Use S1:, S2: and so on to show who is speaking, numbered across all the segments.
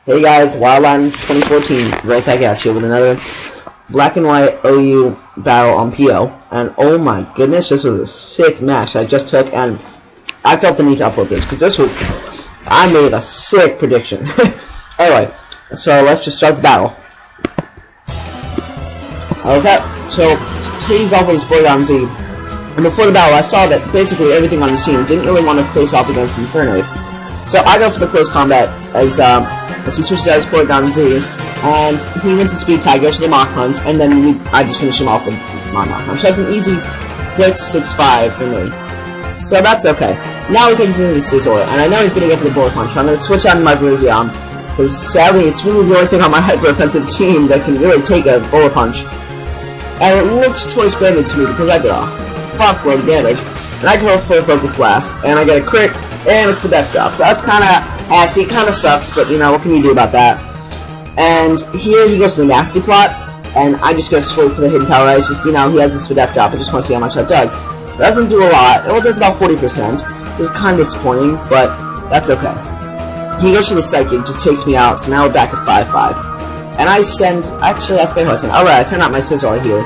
S1: Hey guys, Wildline 2014, right back at you with another black and white OU battle on PO. And oh my goodness, this was a sick match I just took, and I felt the need to upload this because I made a sick prediction. Anyway, so let's just start the battle. Okay, so he's off with his boy on Z. And before the battle, I saw that basically everything on his team didn't really want to face off against Inferno. So I go for the close combat as he switches out his core down Z, and he went to speed tag, goes to the Mach Punch, and then I just finish him off with my Mach Punch. That's an easy quick 6-5 for me. So that's okay. Now he's into his Scizor, and I know he's going to go for the Bullet Punch, so I'm going to switch out my Virizion, because sadly it's really the only thing on my hyper-offensive team that can really take a Bullet Punch. And it looks choice branded to me because I did a fuckload of damage. And I go for a Focus Blast, and I get a crit, and it's the death drop. So that's kind of actually, it kind of sucks, but you know, what can you do about that? And here he goes to the Nasty Plot, and I just go straight for the Hidden Power Ice. Just, you know, he has this for death drop. I just want to see how much that does. It doesn't do a lot. It does about 40%. It's kind of disappointing, but that's okay. He goes for the Psychic, just takes me out, so now we're back at 5-5. And I send, actually I forget what I sent. Alright, I send out my Scizor here.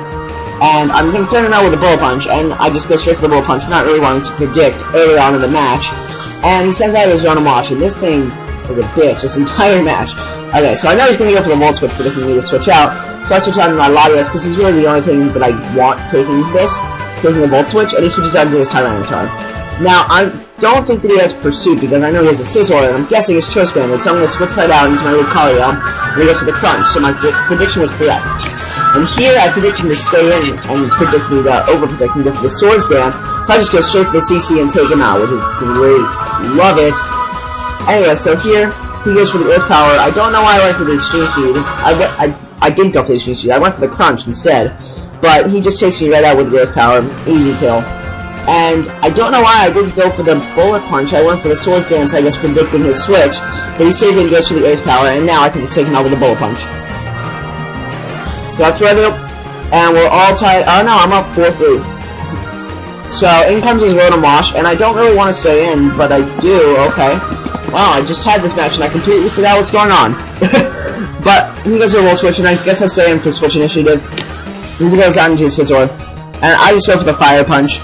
S1: And I'm going to turn him out with a Bullet Punch, and I just go straight for the Bullet Punch, not really wanting to predict early on in the match. And he sends out his Wash, and this thing is a bitch, this entire match. Okay, so I know he's going to go for the Volt Switch, predicting me to switch out. So I switch out into my Latios, because he's really the only thing that I want taking the Volt Switch, and he switches out into his Tyranitar. Now, I don't think that he has Pursuit, because I know he has a Scizor, and I'm guessing it's Choice Banded, so I'm going to switch right out into my Lucario, and he goes for the Crunch, so my prediction was correct. And here I predict him to stay in and predict me to over-predict me to go for the Swords Dance, so I just go straight for the CC and take him out, which is great. Love it. Anyway, so here, he goes for the Earth Power. I don't know why I went for the Extreme Speed. I didn't go for the Extreme Speed. I went for the Crunch instead. But he just takes me right out with the Earth Power. Easy kill. And I don't know why I didn't go for the Bullet Punch. I went for the Swords Dance, I guess, predicting his switch. But he stays in and goes for the Earth Power, and now I can just take him out with the Bullet Punch. So that's what I do. And we're all tied. Oh no, I'm up 4-3. So in comes his Wash, and I don't really want to stay in, but I do. Okay. Wow, I just had this match and I completely forgot what's going on. But he goes to a Volt Switch, and I guess I'll stay in for Switch Initiative. He goes out into his Scizor, and I just go for the Fire Punch.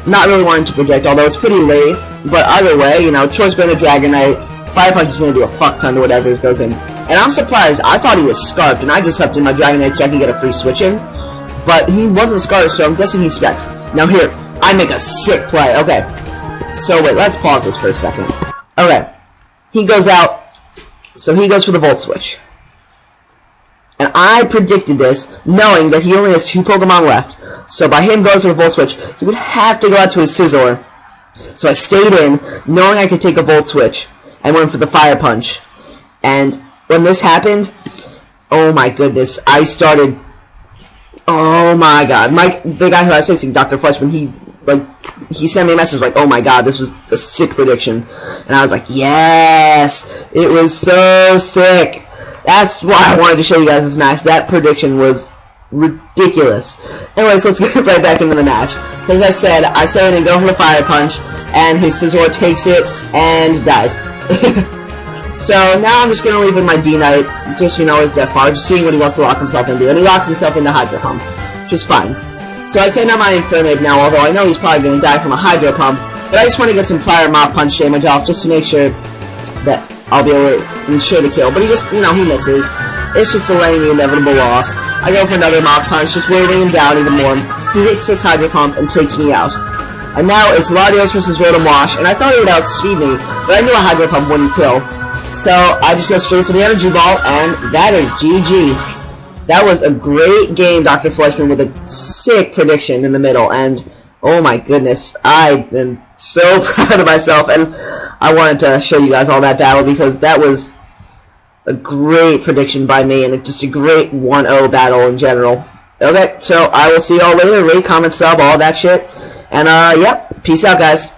S1: Not really wanting to predict, although it's pretty late. But either way, you know, Choice Banded Dragonite, Fire Punch is going to do a fuck ton to whatever it goes in. And I'm surprised, I thought he was Scarfed, and I just upped in my Dragonite so I could get a free switch in. But he wasn't Scarfed, so I'm guessing he's Specs. Now here, I make a sick play. Okay. So wait, let's pause this for a second. Okay. He goes out, so he goes for the Volt Switch. And I predicted this, knowing that he only has 2 Pokemon left. So by him going for the Volt Switch, he would have to go out to his Scizor. So I stayed in, knowing I could take a Volt Switch, and went for the Fire Punch. And when this happened, oh my goodness, I started, oh my god, the guy who I was facing, Dr.Fleischmann, he sent me a message like, oh my god, this was a sick prediction. And I was like, yes, it was so sick. That's why I wanted to show you guys this match. That prediction was ridiculous. Anyways, let's get right back into the match. So as I said, I started to go for the Fire Punch, and his Scizor takes it and dies. So now I'm just going to leave in my D-Knight, just, you know, his Death Fire, just seeing what he wants to lock himself into. And he locks himself into Hydro Pump, which is fine. So I'd say not my Infernape now, although I know he's probably going to die from a Hydro Pump. But I just want to get some Fire Mop Punch damage off, just to make sure that I'll be able to ensure the kill. But he just, you know, he misses. It's just delaying the inevitable loss. I go for another Mop Punch, just weighting him down even more. He hits this Hydro Pump and takes me out. And now it's Latios versus Wash, and I thought he would outspeed me, but I knew a Hydro Pump wouldn't kill. So I just go straight for the Energy Ball, and that is GG. That was a great game, Dr. Fleischmann, with a sick prediction in the middle, and oh my goodness, I am so proud of myself, and I wanted to show you guys all that battle, because that was a great prediction by me, and just a great 1-0 battle in general. Okay, so I will see y'all later. Rate, comment, sub, all that shit. And, yep, peace out, guys.